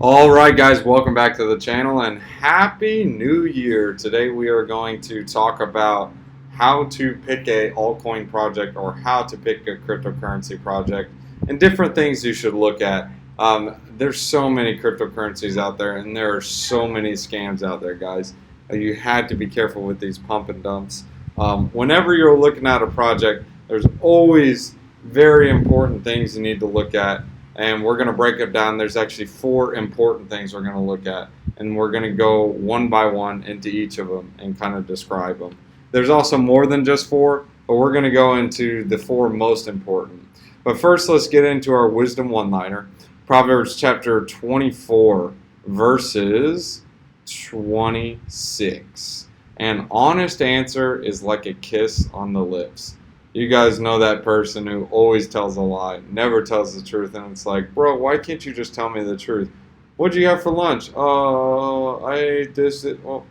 All right, guys, welcome back to the channel and Happy New Year. Today we are going to talk about how to pick a altcoin project or how to pick a cryptocurrency project and different things you should look at. There's so many cryptocurrencies out there and there are so many scams out there, guys. You had to be careful with these pump and dumps. Whenever you're looking at a project, there's always very important things you need to look at. And we're going to break it down. There's actually 4 important things we're going to look at. And we're going to go one by one into each of them and kind of describe them. There's also more than just 4, but we're going to go into the 4 most important. But first, let's get into our wisdom one-liner. Proverbs chapter 24, verses 26. An honest answer is like a kiss on the lips. You guys know that person who always tells a lie, never tells the truth, and it's like, bro, why can't you just tell me the truth? What'd you have for lunch? I ate this. Well,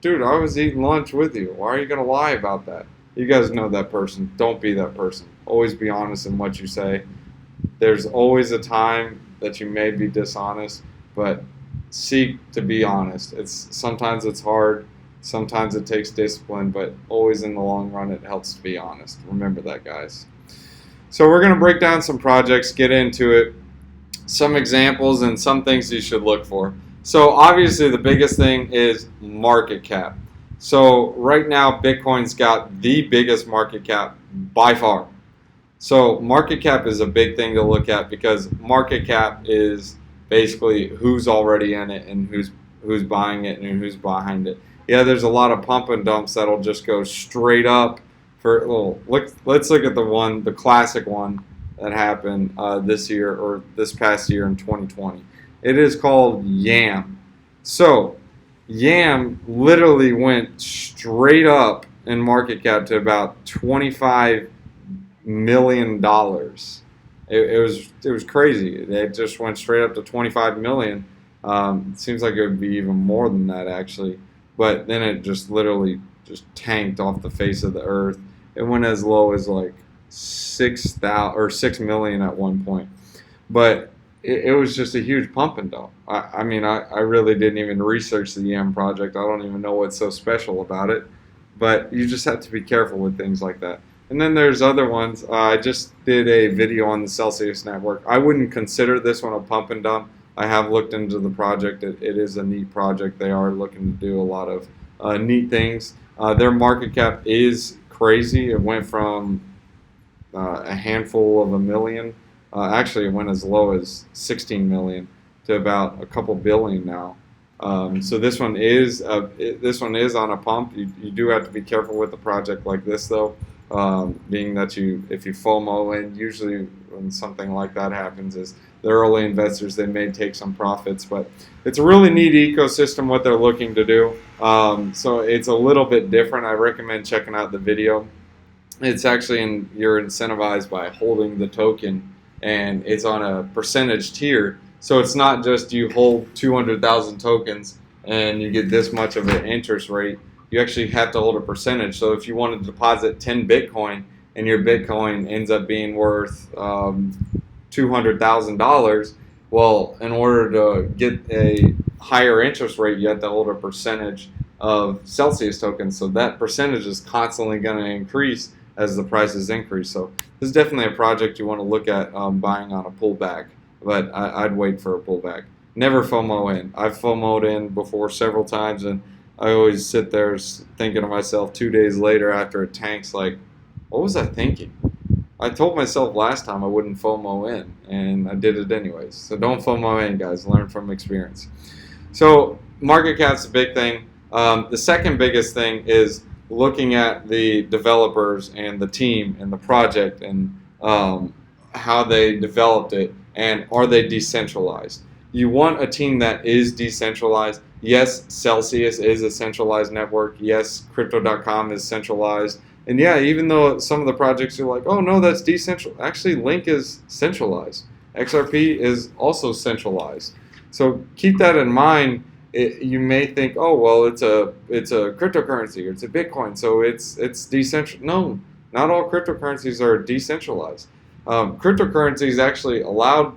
dude, I was eating lunch with you. Why are you going to lie about that? You guys know that person. Don't be that person. Always be honest in what you say. There's always a time that you may be dishonest, but seek to be honest. Sometimes it's hard. Sometimes it takes discipline, but always in the long run it helps to be honest. Remember that, guys. So we're going to break down some projects, get into it, some examples, and some things you should look for. So obviously the biggest thing is market cap. So right now Bitcoin's got the biggest market cap by far. So market cap is a big thing to look at because market cap is basically who's already in it and who's buying it and who's behind it. Yeah, there's a lot of pump and dumps that'll just go straight up. Let's look at the classic one that happened this year or this past year in 2020. It is called YAM. So YAM literally went straight up in market cap to about $25 million. It was crazy. It just went straight up to 25 million. It seems like it would be even more than that actually. But then it just literally just tanked off the face of the earth. It went as low as like 6 million at one point. But it was just a huge pump and dump. I mean, I really didn't even research the YAM project. I don't even know what's so special about it. But you just have to be careful with things like that. And then there's other ones. I just did a video on the Celsius network. I wouldn't consider this one a pump and dump. I have looked into the project. It is a neat project. They are looking to do a lot of neat things. Their market cap is crazy. It went from a handful of a million. Actually, it went as low as 16 million to about a couple billion now. So this one is on a pump. You do have to be careful with a project like this, though. Being that if you FOMO in, usually when something like that happens is the early investors, they may take some profits, but it's a really neat ecosystem what they're looking to do. So it's a little bit different. I recommend checking out the video. It's actually you're incentivized by holding the token, and it's on a percentage tier. So it's not just you hold 200,000 tokens and you get this much of an interest rate. You actually have to hold a percentage. So if you want to deposit 10 Bitcoin and your Bitcoin ends up being worth $200,000, well, in order to get a higher interest rate, you have to hold a percentage of Celsius tokens. So that percentage is constantly going to increase as the prices increase. So this is definitely a project you want to look at buying on a pullback, but I'd wait for a pullback. Never FOMO in. I've FOMO'd in before several times, and I always sit there thinking to myself 2 days later after it tanks, like, what was I thinking? I told myself last time I wouldn't FOMO in, and I did it anyways. So don't FOMO in, guys. Learn from experience. So market cap's a big thing. The second biggest thing is looking at the developers and the team and the project and how they developed it, and are they decentralized? You want a team that is decentralized. Yes, Celsius is a centralized network. Yes, Crypto.com is centralized. And yeah, even though some of the projects are like, oh no, that's decentralized. Actually, Link is centralized. XRP is also centralized. So keep that in mind. You may think, oh well, it's a cryptocurrency or it's a Bitcoin, so it's decentralized. No, not all cryptocurrencies are decentralized. Cryptocurrencies actually allowed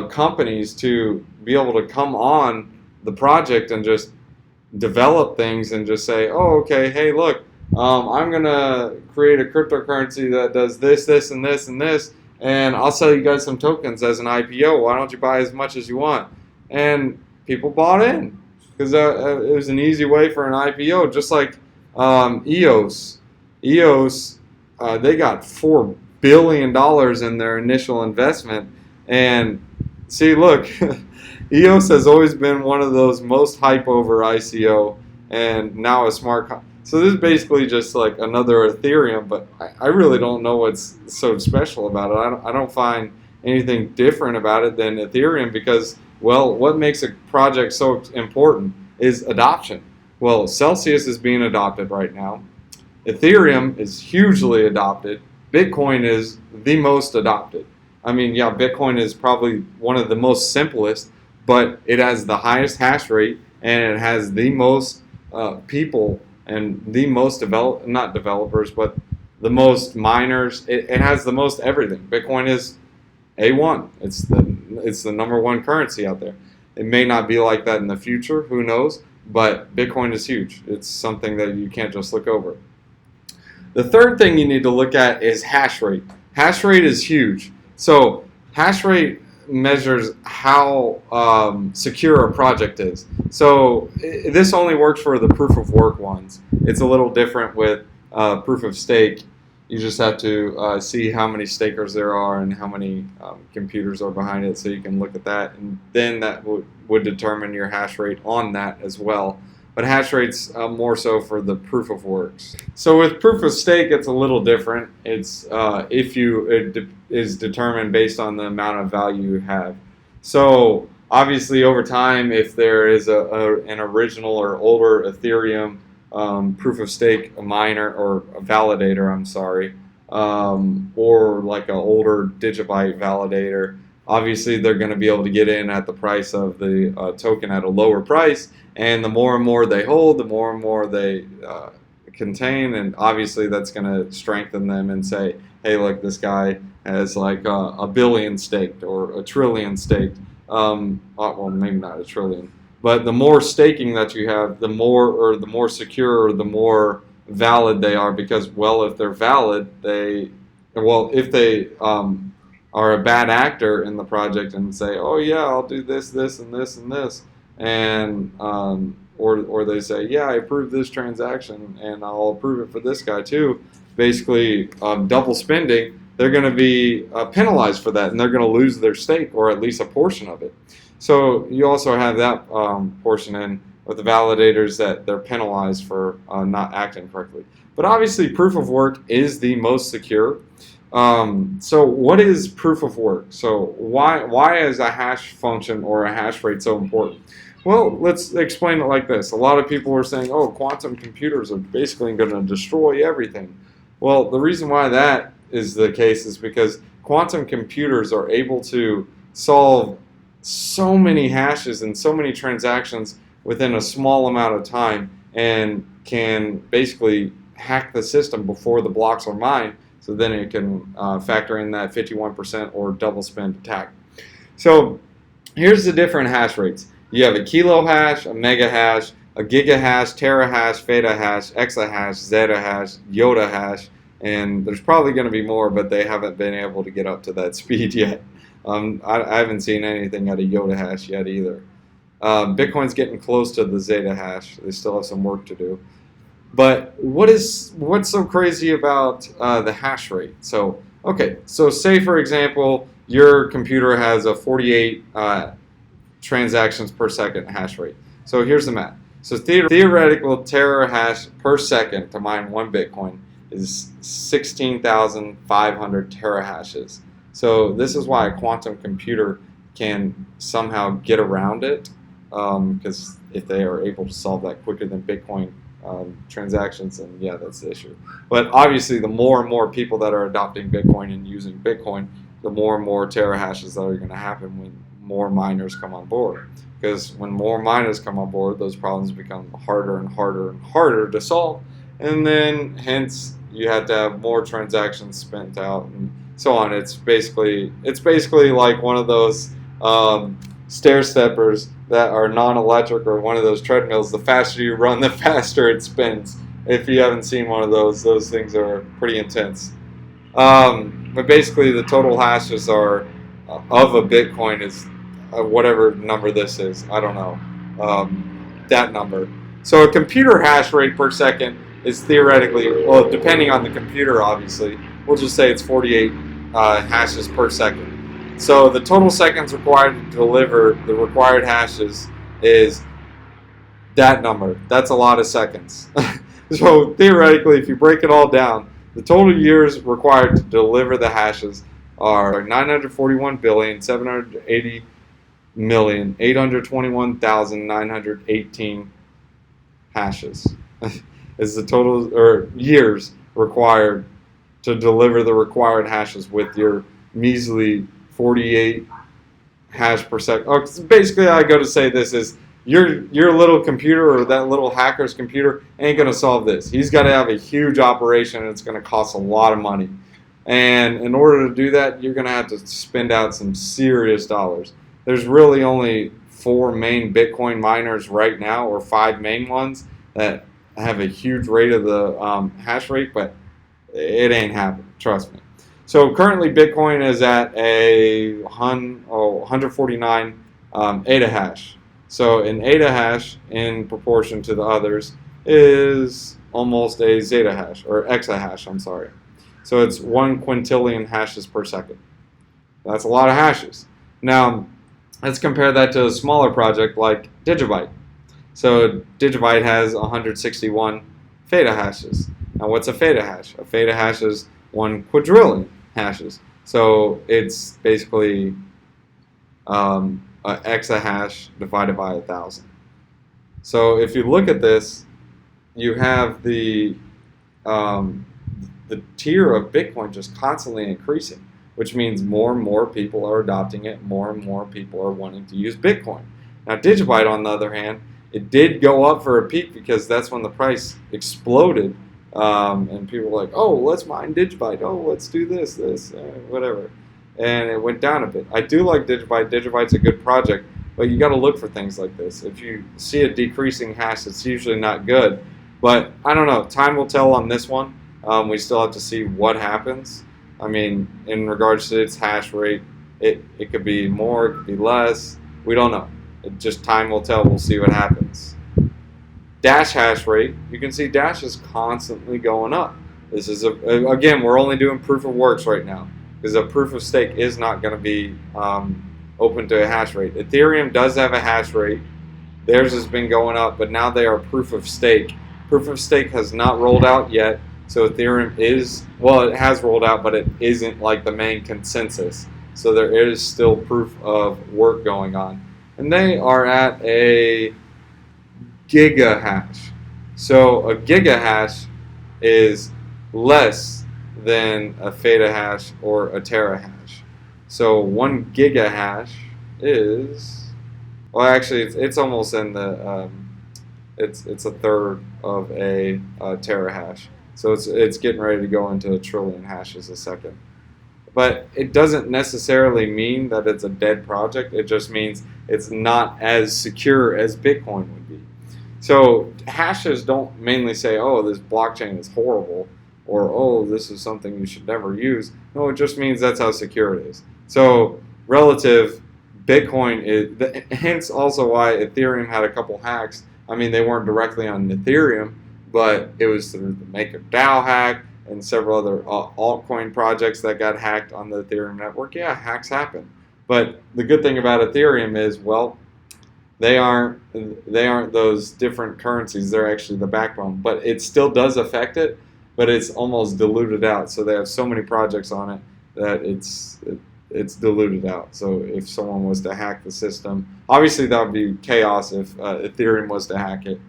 companies to be able to come on the project and just develop things and just say, oh, okay, hey, look, I'm going to create a cryptocurrency that does this, this, and this, and this, and I'll sell you guys some tokens as an IPO. Why don't you buy as much as you want? And people bought in because it was an easy way for an IPO, just like EOS. EOS, they got $4 billion in their initial investment. And see, look, EOS has always been one of those most hype over ICO, and now a so this is basically just like another Ethereum, but I really don't know what's so special about it. I don't find anything different about it than Ethereum because, well, what makes a project so important is adoption. Well, Celsius is being adopted right now. Ethereum is hugely adopted. Bitcoin is the most adopted. I mean, yeah, Bitcoin is probably one of the most simplest, but it has the highest hash rate and it has the most people and the most not developers, but the most miners. It has the most everything. Bitcoin is A1. It's the number one currency out there. It may not be like that in the future. Who knows? But Bitcoin is huge. It's something that you can't just look over. The third thing you need to look at is hash rate. Hash rate is huge. So hash rate measures how secure a project is. So this only works for the proof of work ones. It's a little different with proof of stake. You just have to see how many stakers there are and how many computers are behind it, so you can look at that, and then that would determine your hash rate on that as well. But hash rate's more so for the proof of works. So with proof of stake, it's a little different. It's it is determined based on the amount of value you have. So obviously over time, if there is an original or older Ethereum proof of stake miner or a validator, or like an older Digibyte validator, obviously they're going to be able to get in at the price of the token at a lower price, and the more and more they hold, the more and more they contain, and obviously that's going to strengthen them and say, hey, look, this guy has like a billion staked or a trillion staked. Well, maybe not a trillion. But the more staking that you have, the more secure, or the more valid they are. Because, well, if they're valid, if they are a bad actor in the project and say, oh yeah, I'll do this, this, and this, and this, and or they say, yeah, I approve this transaction and I'll approve it for this guy too. Basically, double spending. They're going to be penalized for that, and they're going to lose their stake or at least a portion of it. So you also have that portion in with the validators, that they're penalized for not acting correctly. But obviously proof of work is the most secure. So what is proof of work? So why is a hash function or a hash rate so important? Well, let's explain it like this. A lot of people are saying, oh, quantum computers are basically going to destroy everything. Well, the reason why that is the case is because quantum computers are able to solve so many hashes and so many transactions within a small amount of time, and can basically hack the system before the blocks are mined, so then it can factor in that 51% or double spend attack. So here's the different hash rates. You have a kilo hash, a mega hash, a gigahash, terahash, fetahash, exahash, zettahash, yotta hash, and there's probably going to be more, but they haven't been able to get up to that speed yet. I haven't seen anything at a yotta hash yet either. Bitcoin's getting close to the zeta hash. They still have some work to do. But what's so crazy about the hash rate? So say for example your computer has a 48 transactions per second hash rate. So here's the math. So theoretical terahash per second to mine one Bitcoin is 16,500 terahashes. So this is why a quantum computer can somehow get around it, because if they are able to solve that quicker than Bitcoin transactions, then yeah, that's the issue. But obviously, the more and more people that are adopting Bitcoin and using Bitcoin, the more and more terahashes that are going to happen when more miners come on board. Because when more miners come on board, those problems become harder and harder and harder to solve, and then hence you have to have more transactions spent out and so on. It's basically like one of those stair steppers that are non-electric or one of those treadmills. The faster you run, the faster it spins. If you haven't seen one of those things are pretty intense. But basically, the total hashes are of a Bitcoin is whatever number this is. I don't know that number. So a computer hash rate per second is theoretically, well, depending on the computer, obviously, we'll just say it's 48 hashes per second. So the total seconds required to deliver the required hashes is that number. That's a lot of seconds. So theoretically, if you break it all down, the total years required to deliver the hashes are 941,780,821,918 hashes. Is the total or years required to deliver the required hashes with your measly 48 hash per second. Oh, basically, I go to say this is your little computer or that little hacker's computer ain't going to solve this. He's got to have a huge operation, and it's going to cost a lot of money. And in order to do that, you're going to have to spend out some serious dollars. There's really only 4 main Bitcoin miners right now, or 5 main ones that have a huge rate of the hash rate, but it ain't happening. Trust me. So currently, Bitcoin is at a 149 ETH. So an ETH in proportion to the others is almost a zettahash, or exahash, I'm sorry. So it's 1 quintillion hashes per second. That's a lot of hashes. Now, let's compare that to a smaller project like Digibyte. So Digibyte has 161 feta hashes. Now, what's a feta hash? A feta hash is 1 quadrillion hashes. So it's basically an exahash divided by 1,000. So if you look at this, you have the tier of Bitcoin just constantly increasing, which means more and more people are adopting it, more and more people are wanting to use Bitcoin. Now, Digibyte, on the other hand, it did go up for a peak because that's when the price exploded. And people were like, oh, let's mine Digibyte. Oh, let's do this, whatever. And it went down a bit. I do like Digibyte. Digibyte's a good project, but you got to look for things like this. If you see a decreasing hash, it's usually not good. But I don't know. Time will tell on this one. We still have to see what happens. I mean, in regards to its hash rate, it could be more, it could be less. We don't know. Just time will tell. We'll see what happens. Dash hash rate, you can see Dash is constantly going up. This is, again, we're only doing proof of works right now because a proof of stake is not going to be open to a hash rate. Ethereum does have a hash rate. Theirs has been going up, but now they are proof of stake. Proof of stake has not rolled out yet, so Ethereum is, well, it has rolled out, but it isn't like the main consensus. So there is still proof of work going on. And they are at a gigahash. So a gigahash is less than a feta hash or a terahash. So 1 gigahash is, well, actually it's almost in the it's a third of a terahash. So it's getting ready to go into a trillion hashes a second. But it doesn't necessarily mean that it's a dead project. It just means it's not as secure as Bitcoin would be. So hashes don't mainly say, oh, this blockchain is horrible, or oh, this is something you should never use. No, it just means that's how secure it is. So relative, Bitcoin is, hence also why Ethereum had a couple hacks. I mean, they weren't directly on Ethereum, but it was through the MakerDAO hack and several other altcoin projects that got hacked on the Ethereum network. Yeah, hacks happen. But the good thing about Ethereum is, well, they aren't those different currencies. They're actually the backbone. But it still does affect it, but it's almost diluted out. So they have so many projects on it that it's diluted out. So if someone was to hack the system, obviously that would be chaos if Ethereum was to hack it,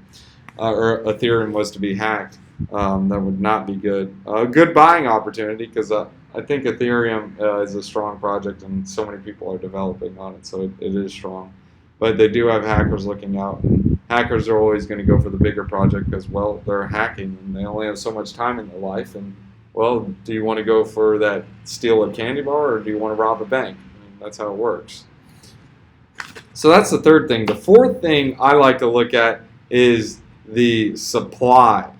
or Ethereum was to be hacked. That would not be good. A good buying opportunity because I think Ethereum is a strong project and so many people are developing on it, so it is strong. But they do have hackers looking out. And hackers are always going to go for the bigger project because, well, they're hacking and they only have so much time in their life. And, well, do you want to go for steal a candy bar, or do you want to rob a bank? I mean, that's how it works. So that's the third thing. The fourth thing I like to look at is the supply.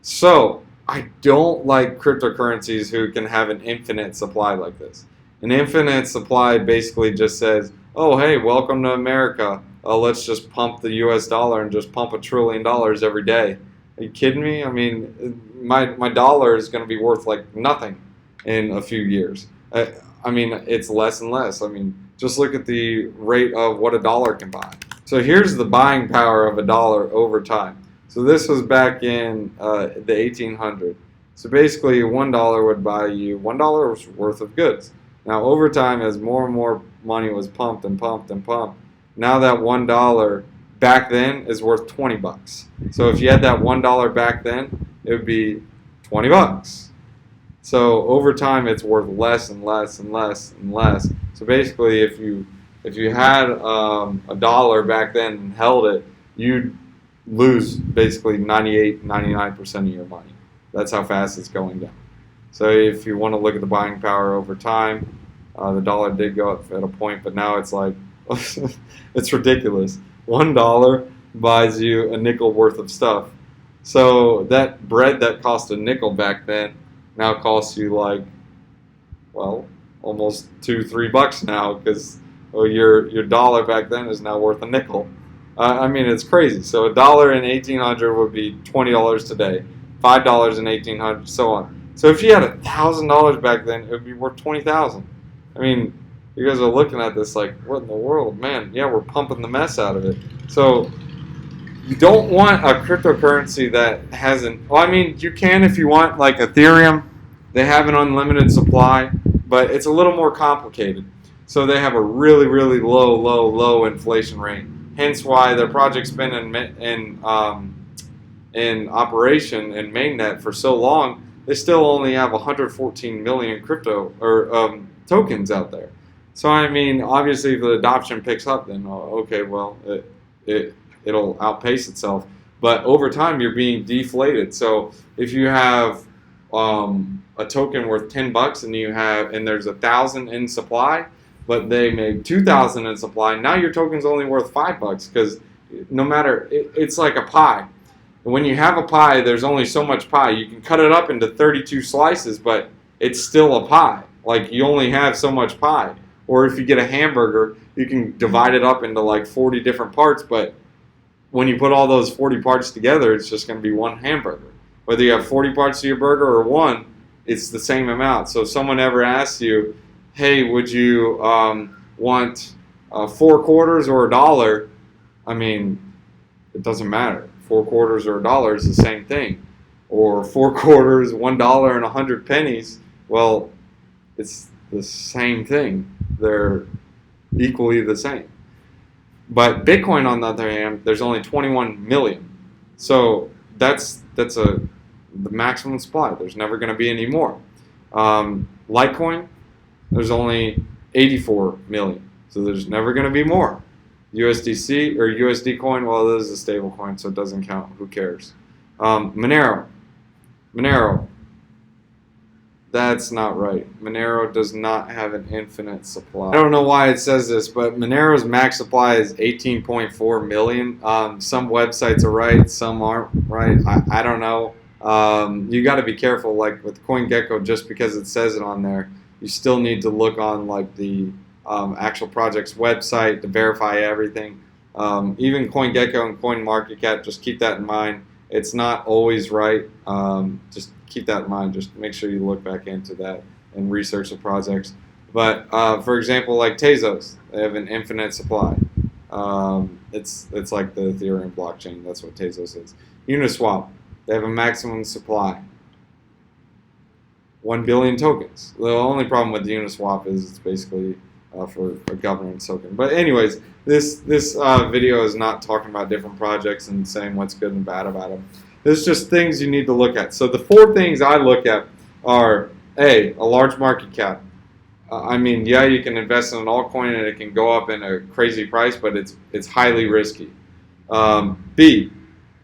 So I don't like cryptocurrencies who can have an infinite supply like this. An infinite supply basically just says, oh, hey, welcome to America. Let's just pump the US dollar and just pump $1 trillion every day. Are you kidding me? I mean, my dollar is going to be worth like nothing in a few years. I mean, it's less and less. I mean, just look at the rate of what a dollar can buy. So here's the buying power of a dollar over time. So this was back in the 1800s. So basically, $1 would buy you $1 worth of goods. Now, over time, as more and more money was pumped and pumped and pumped, now that $1 back then is worth 20 bucks. So if you had that $1 back then, it would be 20 bucks. So over time, it's worth less and less and less and less. So basically, if you had a dollar back then and held it, you'd lose basically 99% of your money. That's how fast it's going down. So if you want to look at the buying power over time, the dollar did go up at a point, but now it's like it's ridiculous. $1 buys you a nickel worth of stuff. So that bread that cost a nickel back then now costs you like, well, almost $2-3 now, because your dollar back then is now worth a nickel. I mean, it's crazy. So $1 in 1800 would be $20 today, $5 in 1800, so on. So if you had $1,000 back then, it would be worth $20,000. I mean, you guys are looking at this like, what in the world, man? Yeah, we're pumping the mess out of it. So you don't want a cryptocurrency that hasn't. Well, I mean, you can if you want, like Ethereum. They have an unlimited supply, but it's a little more complicated. So they have a really, really low inflation rate. Hence why their project's been in operation in mainnet for so long. They still only have 114 million crypto or tokens out there. So I mean, obviously, if the adoption picks up, then okay, well, it'll outpace itself. But over time, you're being deflated. So if you have a token worth $10 and there's 1,000 in supply, but they made 2,000 in supply, now your token's only worth $5 because no matter, it's like a pie. When you have a pie, there's only so much pie. You can cut it up into 32 slices, but it's still a pie. Like, you only have so much pie. Or if you get a hamburger, you can divide it up into like 40 different parts, but when you put all those 40 parts together, it's just going to be one hamburger. Whether you have 40 parts to your burger or one, it's the same amount. So if someone ever asks you, hey, would you want 4 quarters or $1? I mean, it doesn't matter. 4 quarters or $1 is the same thing. Or 4 quarters, $1 and 100 pennies. Well, it's the same thing. They're equally the same. But Bitcoin, on the other hand, there's only 21 million. So that's the maximum supply. There's never going to be any more. Litecoin, there's only 84 million. So there's never going to be more. USDC or USD coin, well, this is a stable coin, so it doesn't count. Who cares? Monero, that's not right. Monero does not have an infinite supply. I don't know why it says this, but Monero's max supply is 18.4 million. Some websites are right, some aren't right. I don't know. You got to be careful, like with CoinGecko, just because it says it on there. You still need to look on like the actual project's website to verify everything. Even CoinGecko and CoinMarketCap, just keep that in mind. It's not always right. Just keep that in mind. Just make sure you look back into that and research the projects. But for example, like Tezos, they have an infinite supply. It's like the Ethereum blockchain. That's what Tezos is. Uniswap, they have a maximum supply. 1 billion tokens. The only problem with Uniswap is it's basically for a governance token. But anyways, this video is not talking about different projects and saying what's good and bad about them. It's just things you need to look at. So the 4 things I look at are A, a large market cap. I mean, yeah, you can invest in an altcoin and it can go up in a crazy price, but it's highly risky. B,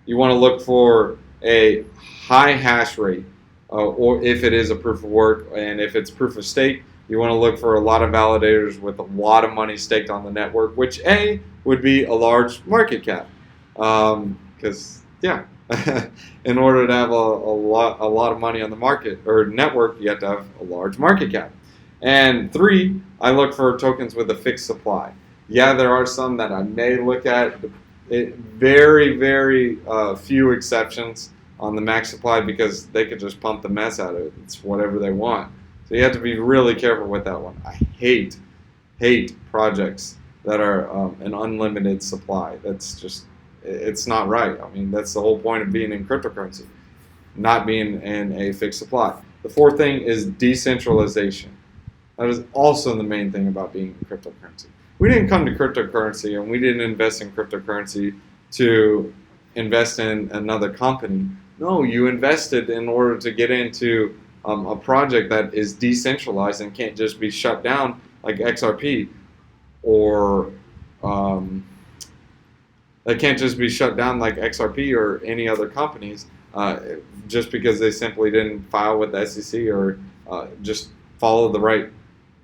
you want to look for a high hash rate, or if it is a proof of work, and if it's proof of stake, You want to look for a lot of validators with a lot of money staked on the network, which would be a large market cap. Because yeah, in order to have a lot of money on the market or network, you have to have a large market cap. And 3, I look for tokens with a fixed supply. Yeah, there are some that I may look at. Very few exceptions on the max supply, because they could just pump the mess out of it. It's whatever they want. So you have to be really careful with that one. I hate projects that are an unlimited supply. That's just, it's not right. I mean, that's the whole point of being in cryptocurrency, not being in a fixed supply. The 4th thing is decentralization. That is also the main thing about being in cryptocurrency. We didn't come to cryptocurrency, and we didn't invest in cryptocurrency to invest in another company. No, you invested in order to get into a project that is decentralized and can't just be shut down like XRP, or that can't just be shut down like XRP or any other companies just because they simply didn't file with the SEC or just follow the right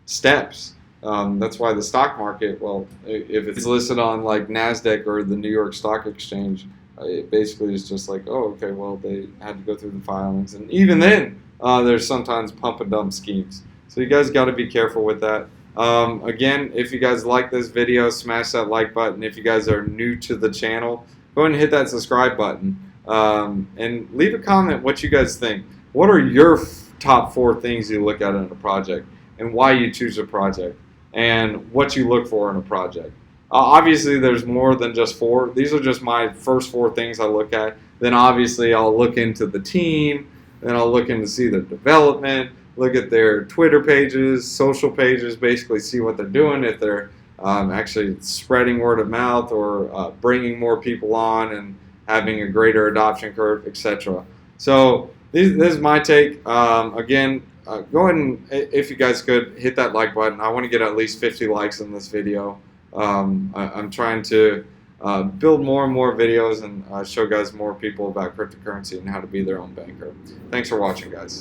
steps. That's why the stock market, well, if it's listed on like NASDAQ or the New York Stock Exchange, it basically is just like, oh, okay, well, they had to go through the filings. And even then, there's sometimes pump and dump schemes. So you guys got to be careful with that. Again, if you guys like this video, smash that like button. If you guys are new to the channel, go ahead and hit that subscribe button. And leave a comment what you guys think. What are your top 4 things you look at in a project, and why you choose a project, and what you look for in a project? Obviously, there's more than just 4. These are just my first 4 things I look at. Then obviously I'll look into the team. Then I'll look in to see their development, look at their Twitter pages, social pages, basically see what they're doing, if they're actually spreading word of mouth or bringing more people on and having a greater adoption curve, etc. So this is my take. Again, go ahead and, if you guys could, hit that like button. I want to get at least 50 likes in this video. I'm trying to build more and more videos and show guys more people about cryptocurrency and how to be their own banker. Thanks for watching, guys.